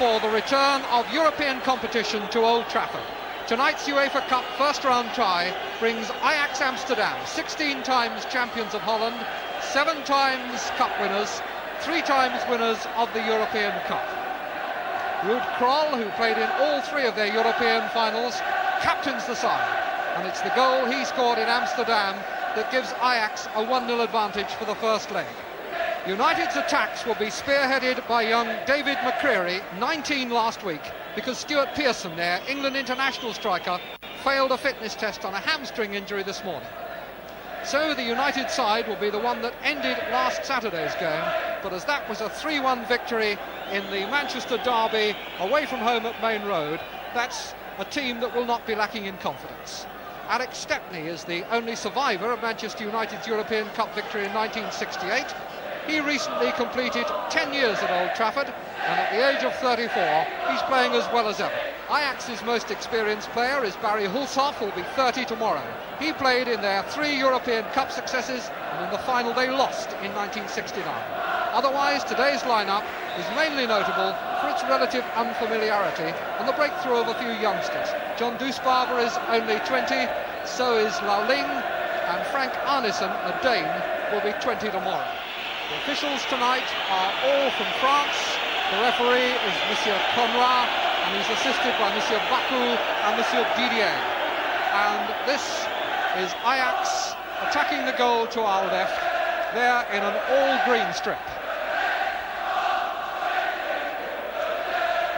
for the return of European competition to Old Trafford. Tonight's UEFA Cup first round tie brings Ajax Amsterdam, 16 times champions of Holland, 7 times cup winners, 3 times winners of the European Cup. Ruud Krol, who played in all 3 of their European finals, captains the side, and it's the goal he scored in Amsterdam that gives Ajax a 1-0 advantage for the first leg. United's attacks will be spearheaded by young David McCreary, 19 last week, because Stuart Pearson, their England international striker, failed a fitness test on a hamstring injury this morning. So the United side will be the one that ended last Saturday's game, but as that was a 3-1 victory in the Manchester derby away from home at Main Road, that's a team that will not be lacking in confidence. Alex Stepney is the only survivor of Manchester United's European Cup victory in 1968. He recently completed 10 years at Old Trafford, and at the age of 34, he's playing as well as ever. Ajax's most experienced player is Barry Hulshoff, who'll be 30 tomorrow. He played in their 3 European Cup successes, and in the final they lost in 1969. Otherwise, today's lineup is mainly notable for its relative unfamiliarity and the breakthrough of a few youngsters. John Doesbarber is only 20, so is Lau Ling, and Frank Arneson, a Dane, will be 20 tomorrow. The officials tonight are all from France. The referee is Monsieur Conrad, and he's assisted by Monsieur Bakou and Monsieur Didier. And this is Ajax attacking the goal to our left, there in an all-green strip.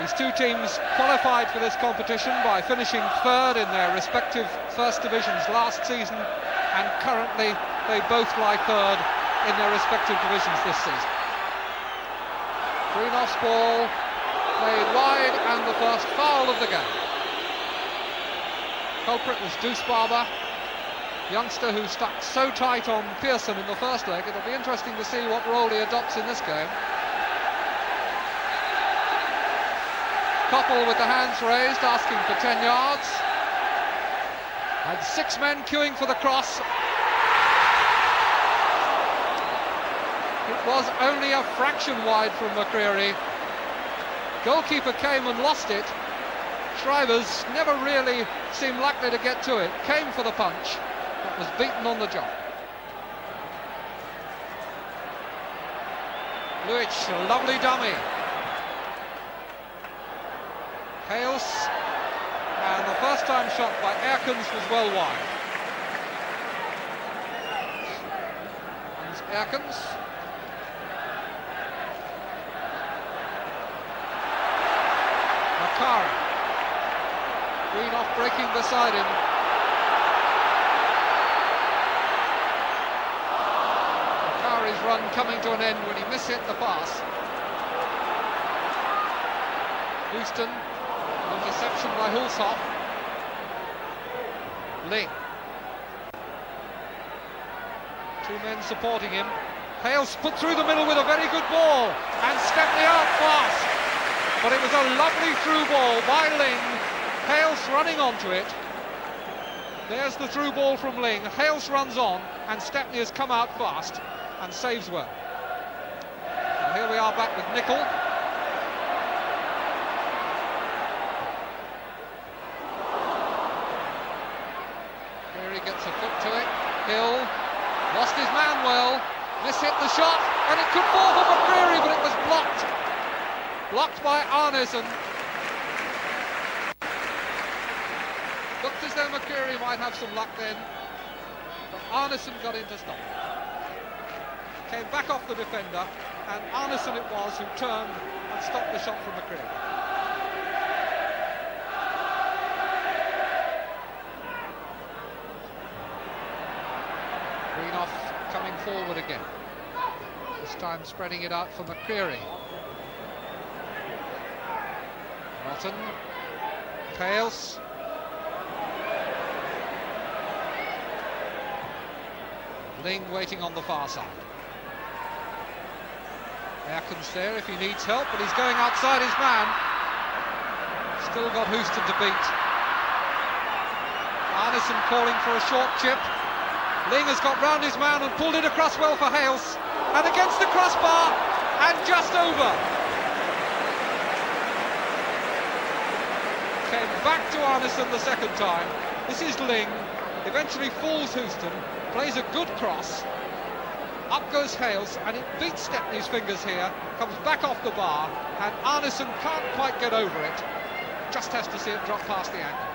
These 2 teams qualified for this competition by finishing 3rd in their respective first divisions last season, and currently they both lie 3rd in their respective divisions this season. Greenoff's ball played wide, and the first foul of the game. Culprit was Doesbarber, youngster who stuck so tight on Pearson in the first leg. It'll be interesting to see what role he adopts in this game. Koppel with the hands raised, asking for 10 yards. Had 6 men queuing for the cross. It was only a fraction wide from McCreary. Goalkeeper came and lost it. Shrivers never really seemed likely to get to it. Came for the punch, but was beaten on the job. Luic, a lovely dummy. Hales, and the first time shot by Erkens was well wide. Here's Erkens. Makari. Greenoff breaking beside him. Makari's run coming to an end when he mishit the pass. Houston, interception by Hulshoff. Ling. 2 men supporting him. Hales put through the middle with a very good ball, and Stepney out fast. But it was a lovely through ball by Ling. Hales running onto it. There's the through ball from Ling. Hales runs on, and Stepney has come out fast and saves well. And here we are back with Nicol. Here he gets a foot to it. Hill lost his man well. Mishit the shot, and it could fall for McCreary, but it was blocked. Blocked by Arneson. Looked as though McCreary might have some luck then, but Arneson got in to stop it. Came back off the defender, and Arneson it was who turned and stopped the shot from McCreary. Greenoff coming forward again. This time spreading it out for McCreary. Norton, Hales. Ling waiting on the far side. Erkens there if he needs help, but he's going outside his man. Still got Houston to beat. Arneson calling for a short chip. Ling has got round his man and pulled it across well for Hales. And against the crossbar, and just over. came back to Arneson the second time. This is Ling, eventually fools Houston, plays a good cross. Up goes Hales, and it beats Stepney's fingers here, comes back off the bar, and Arneson can't quite get over it. Just has to see it drop past the ankle.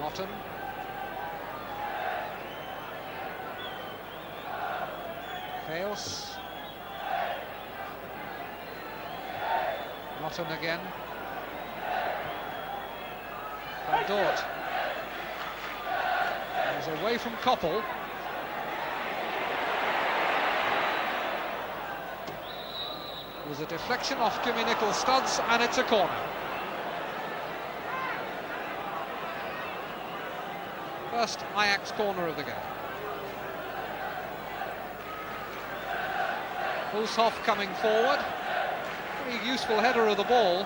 Rotten. Hales. Rotten again. Van Dort. He's away from Koppel. It was a deflection off Jimmy Nichols' studs, and it's a corner. First Ajax corner of the game. Hulshoff coming forward. Pretty useful header of the ball.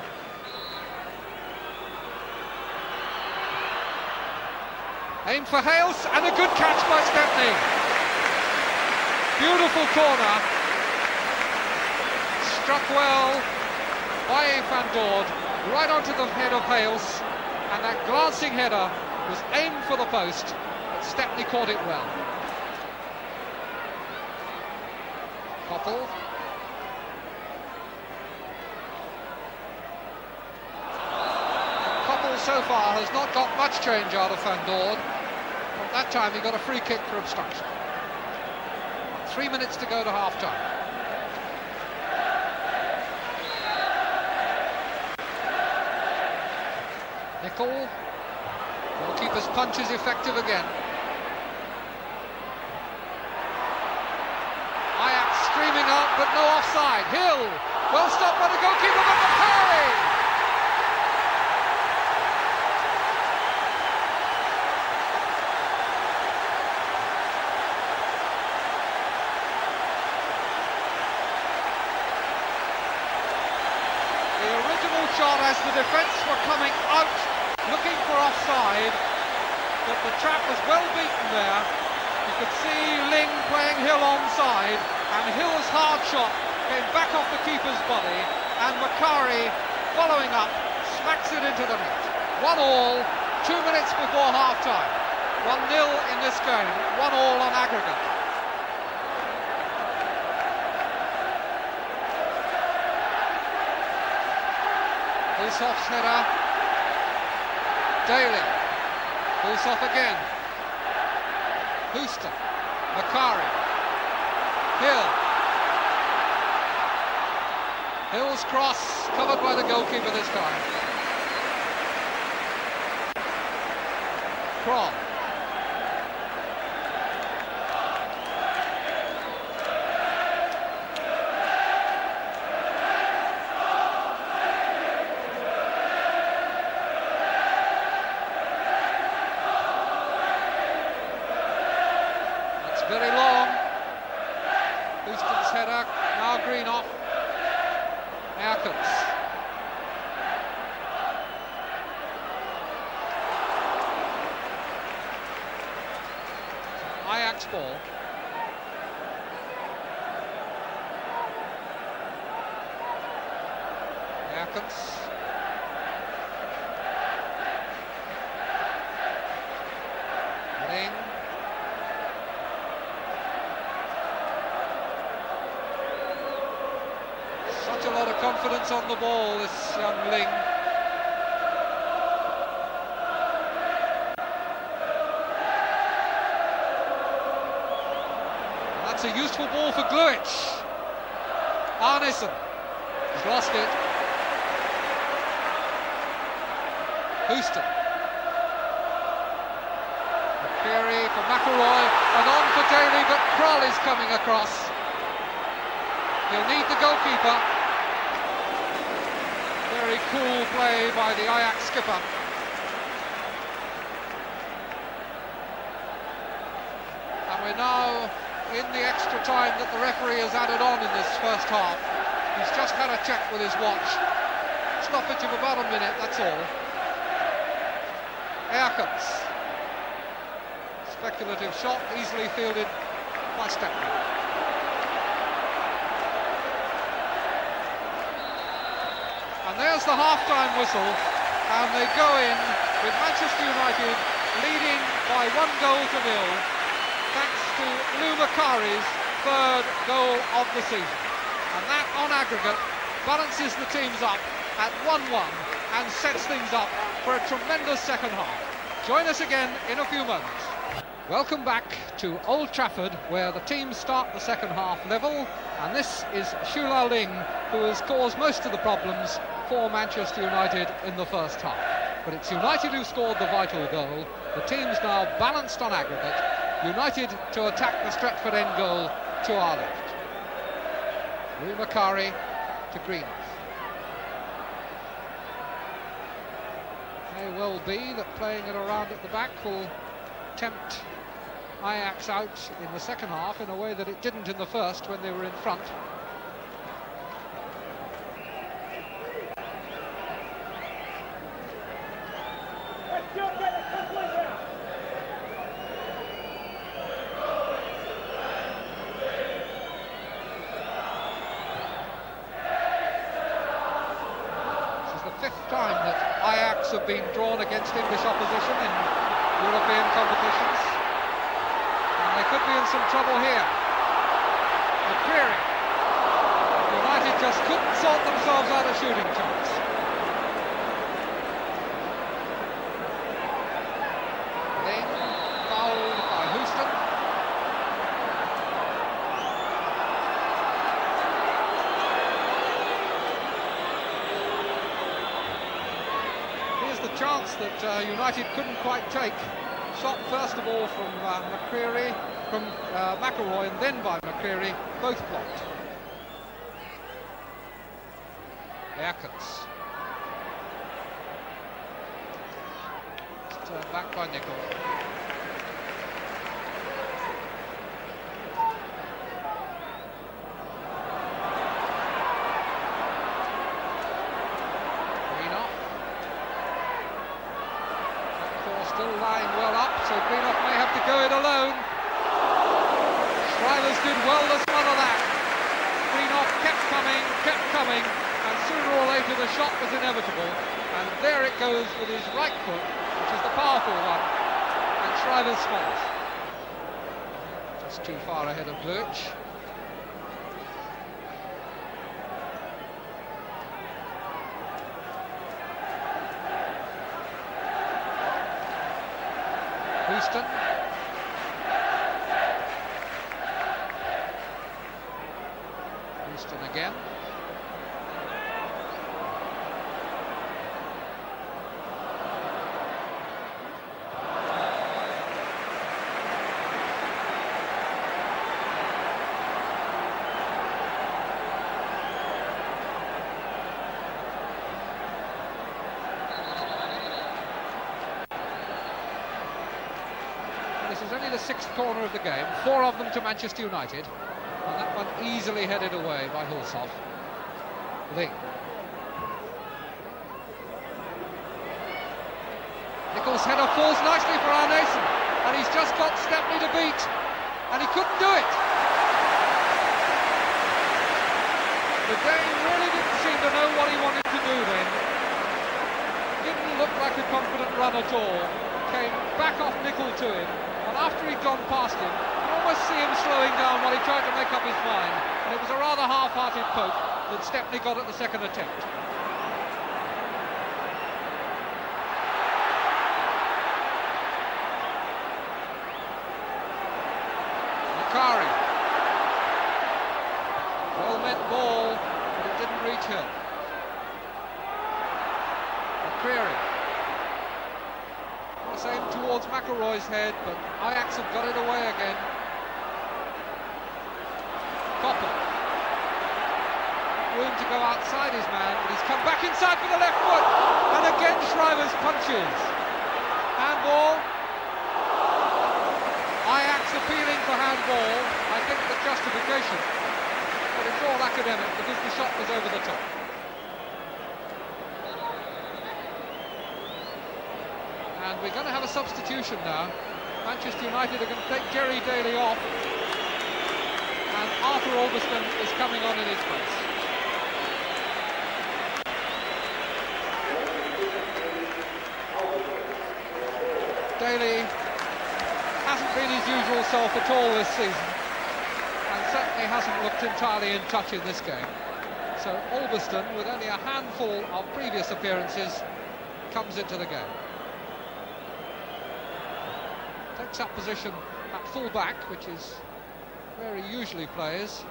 Aim for Hales, and a good catch by Stepney. Beautiful corner. Struck well by Van Dort, right onto the head of Hales, and that glancing header was aimed for the post, but Stepney caught it well. Koppel. Koppel so far has not got much change out of Van Dort. But that time he got a free kick for obstruction. 3 minutes to go to half-time. Nicol. Goalkeeper's punch is effective again. Ajax screaming out, but no offside. Hill, well stopped by the goalkeeper, but McCarry! The original shot as the defence were coming out looking for offside, but the trap was well beaten there. You could see Ling playing Hill onside, and Hill's hard shot came back off the keeper's body, and Macari, following up, smacks it into the net. 1-1, 2 minutes before half-time. 1-0 in this game, 1-1 on aggregate. Hulshoff's header. Daly. Hulshoff again. Houston. Macari. Hill. Hill's cross covered by the goalkeeper this time. Kroll. Very long. Houston's header, now green off. Ajax. Ajax ball. Ajax. Ling. Such a lot of confidence on the ball, this young Ling. And that's a useful ball for Gluic. Arneson has lost it. Houston. Macari for McElroy, and on for Daly, but Kroll is coming across. He'll need the goalkeeper. Very cool play by the Ajax skipper. And we're now in the extra time that the referee has added on in this first half. He's just had a check with his watch. Stoppage of about a minute, that's all. Ajax. Speculative shot, easily fielded by Stepney. And there's the half-time whistle, and they go in with Manchester United leading by 1-0, thanks to Lou Macari's third goal of the season. And that, on aggregate, balances the teams up at 1-1 and sets things up for a tremendous second half. Join us again in a few moments. Welcome back to Old Trafford, where the teams start the second half level, and this is Xu Ling, who has caused most of the problems for Manchester United in the first half. But it's United who scored the vital goal. The team's now balanced on aggregate. United to attack the Stretford end goal to our left. Lou Macari to Greenwood. May well be that playing it around at the back will tempt Ajax out in the second half in a way that it didn't in the first when they were in front. Fifth time that Ajax have been drawn against English opposition in European competitions, and they could be in some trouble here. McCreary. United just couldn't sort themselves out a shooting chance. Then fouled by Houston. Chance that United couldn't quite take. Shot first of all from McCreary, from McElroy, and then by McCreary, both blocked. Ajax. Turned back by Nicol. Still lying well up, so Greenough may have to go it alone. Shriver's did well to smother that. Greenough kept coming, and sooner or later the shot was inevitable. And there it goes with his right foot, which is the powerful one, and Shriver smiles. Just too far ahead of Bluich. Houston. Houston again. This is only the sixth corner of the game, 4 of them to Manchester United, and that one easily headed away by Hulshoff. Ling. Nicol's header falls nicely for Arnason, and he's just got Stepney to beat, and he couldn't do it. The Dane really didn't seem to know what he wanted to do then. Didn't look like a confident run at all. Came back off Nicol to him. And after he'd gone past him, you almost see him slowing down while he tried to make up his mind. And it was a rather half-hearted poke that Stepney got at the second attempt. Macari. Well-meant ball, but it didn't reach Hill. McCreary. Same towards McElroy's head, but Ajax have got it away again. Copper. Room to go outside his man, but he's come back inside for the left foot. And again Shriver's punches. Handball. Ajax appealing for handball. I think the justification, but it's all academic because the shot was over the top. And we're going to have a substitution now. Manchester United are going to take Jerry Daly off, and Arthur Albiston is coming on in his place. Daly hasn't been his usual self at all this season, and certainly hasn't looked entirely in touch in this game. So Albiston, with only a handful of previous appearances, comes into the game. Takes up position at full-back, which is where he usually plays,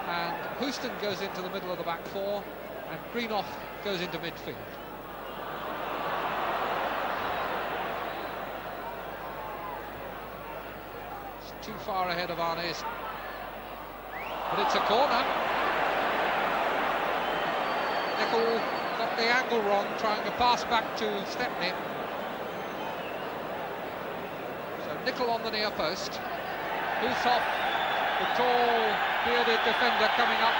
and Houston goes into the middle of the back four, and Greenoff goes into midfield. It's too far ahead of Arnes, but it's a corner. Nicol got the angle wrong, trying to pass back to Stepney. So Nicol on the near post. Hushoff, the tall, bearded defender, coming up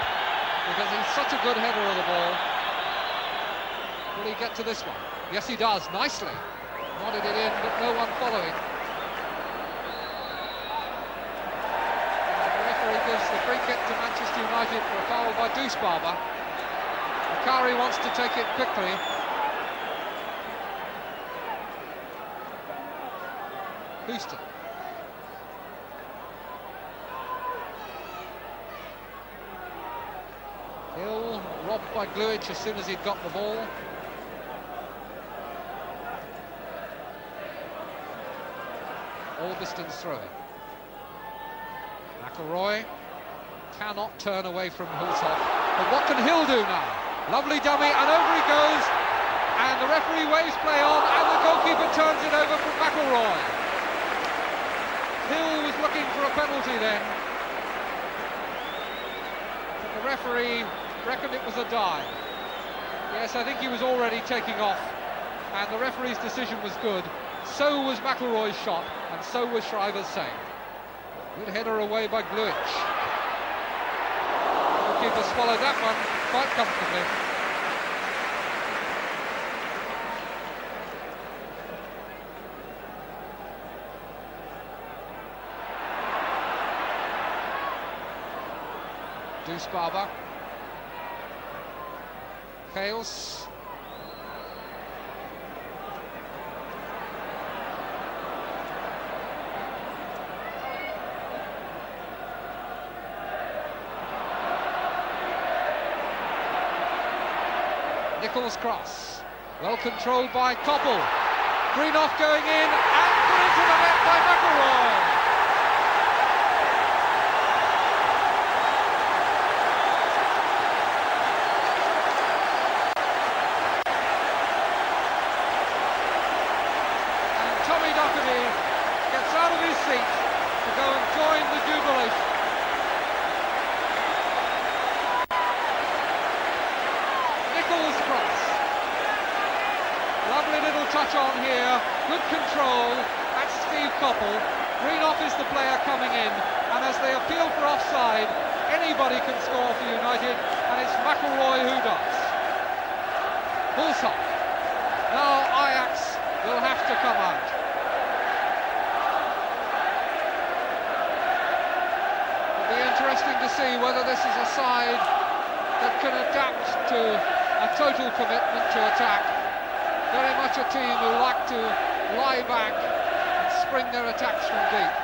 because he's such a good header of the ball. Will he get to this one? Yes, he does, nicely. Nodded it in, but no one following. And the referee gives the free kick to Manchester United for a foul by Deuce-Barber. Makari wants to take it quickly. Houston. Hill robbed by Gluich as soon as he'd got the ball. Albiston's throwing. McElroy cannot turn away from Hushoff. But what can Hill do now? Lovely dummy, and over he goes. And the referee waves play on, and the goalkeeper turns it over from McElroy. Hill was looking for a penalty then. But the referee reckoned it was a dive. Yes, I think he was already taking off, and the referee's decision was good. So was McElroy's shot, and so was Shriver's save. Good header away by Gluich. Goalkeeper swallowed that one quite comfortably. Deuce-Barber. Chaos. Nicol's cross. Well controlled by Koppel. Greenoff going in and put into the net by McElroy. Gets out of his seat to go and join the jubilation. Nicol's cross. Lovely little touch on here. Good control. That's Steve Koppel. Greenoff is the player coming in, and as they appeal for offside, anybody can score for United, and it's McElroy who does. Hushoff. Now Ajax will have to come out. Interesting to see whether this is a side that can adapt to a total commitment to attack. Very much a team who like to lie back and spring their attacks from deep.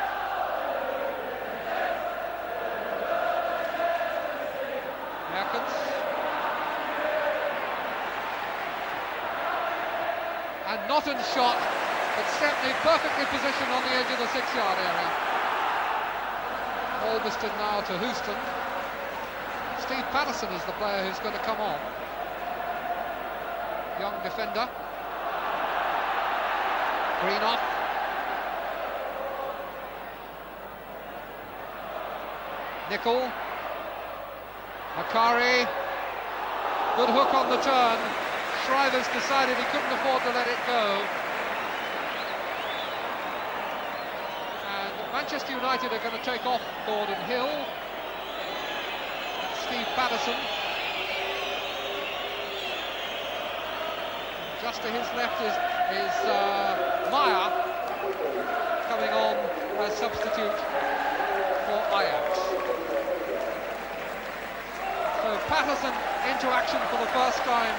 Merkens. And Notton's shot, but Stepney perfectly positioned on the edge of the 6-yard area. Albiston now to Houston. Steve Patterson is the player who's going to come on. Young defender. Greenoff. Nicol. Makari. Good hook on the turn. Shriver's decided he couldn't afford to let it go. Manchester United are going to take off Gordon Hill. That's Steve Patterson. Just to his left is Meyer coming on as substitute for Ajax. So Patterson into action for the first time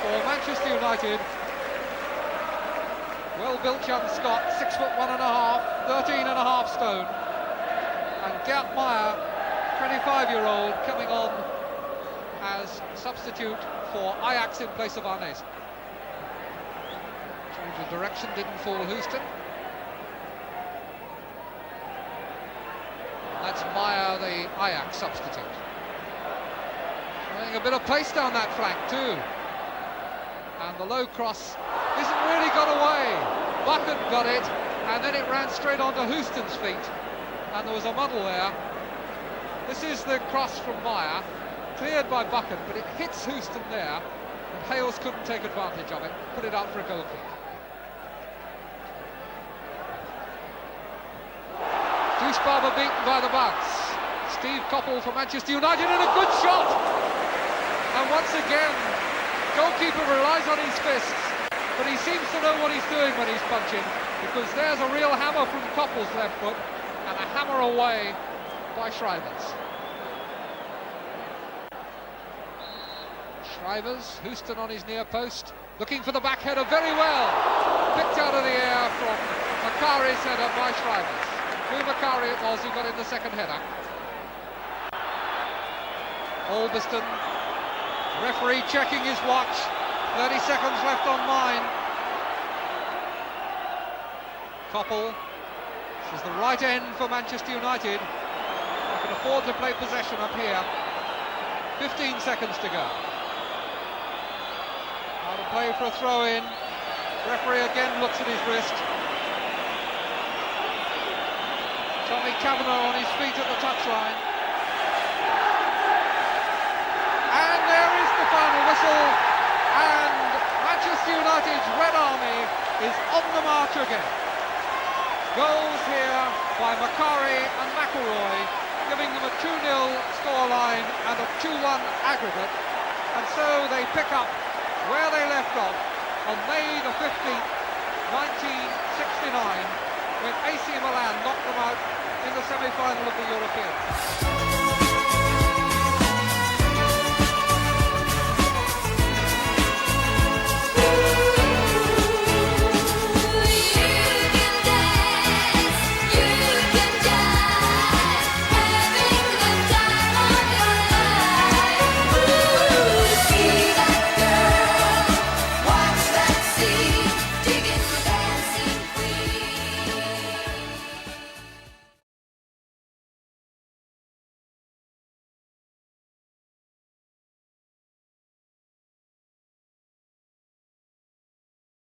for Manchester United. Well-built young Scot, 6'1½", 13.5 stone. And Gert Meyer, 25-year-old, coming on as substitute for Ajax in place of Arnes. Change of direction didn't fool Houston. That's Meyer, the Ajax substitute. Showing a bit of pace down that flank too. And the low cross isn't really got away. Bucket got it, and then it ran straight onto Houston's feet. And there was a muddle there. This is the cross from Meyer, cleared by Bucket, but it hits Houston there, and Hales couldn't take advantage of it, put it out for a goal kick. Deuce Barber beaten by the bounce. Steve Coppell for Manchester United, and a good shot! And once again, goalkeeper relies on his fists, but he seems to know what he's doing when he's punching, because there's a real hammer from Coppell's left foot, and a hammer away by Shrivers. Shrivers, Houston on his near post, looking for the back header very well. Picked out of the air from Macari's header by Shrivers. Who Macari it was who got in the second header. Albiston, referee checking his watch, 30 seconds left on mine. Coppell, this is the right end for Manchester United. They can afford to play possession up here. 15 seconds to go. Now to play for a throw-in. Referee again looks at his wrist. Tommy Kavanagh on his feet at the touchline. And there is the final whistle. And Manchester United's Red Army is on the march again. Goals here by Macari and McElroy, giving them a 2-0 scoreline and a 2-1 aggregate. And so they pick up where they left off on May the 15th, 1969, when AC Milan knocked them out in the semi-final of the European.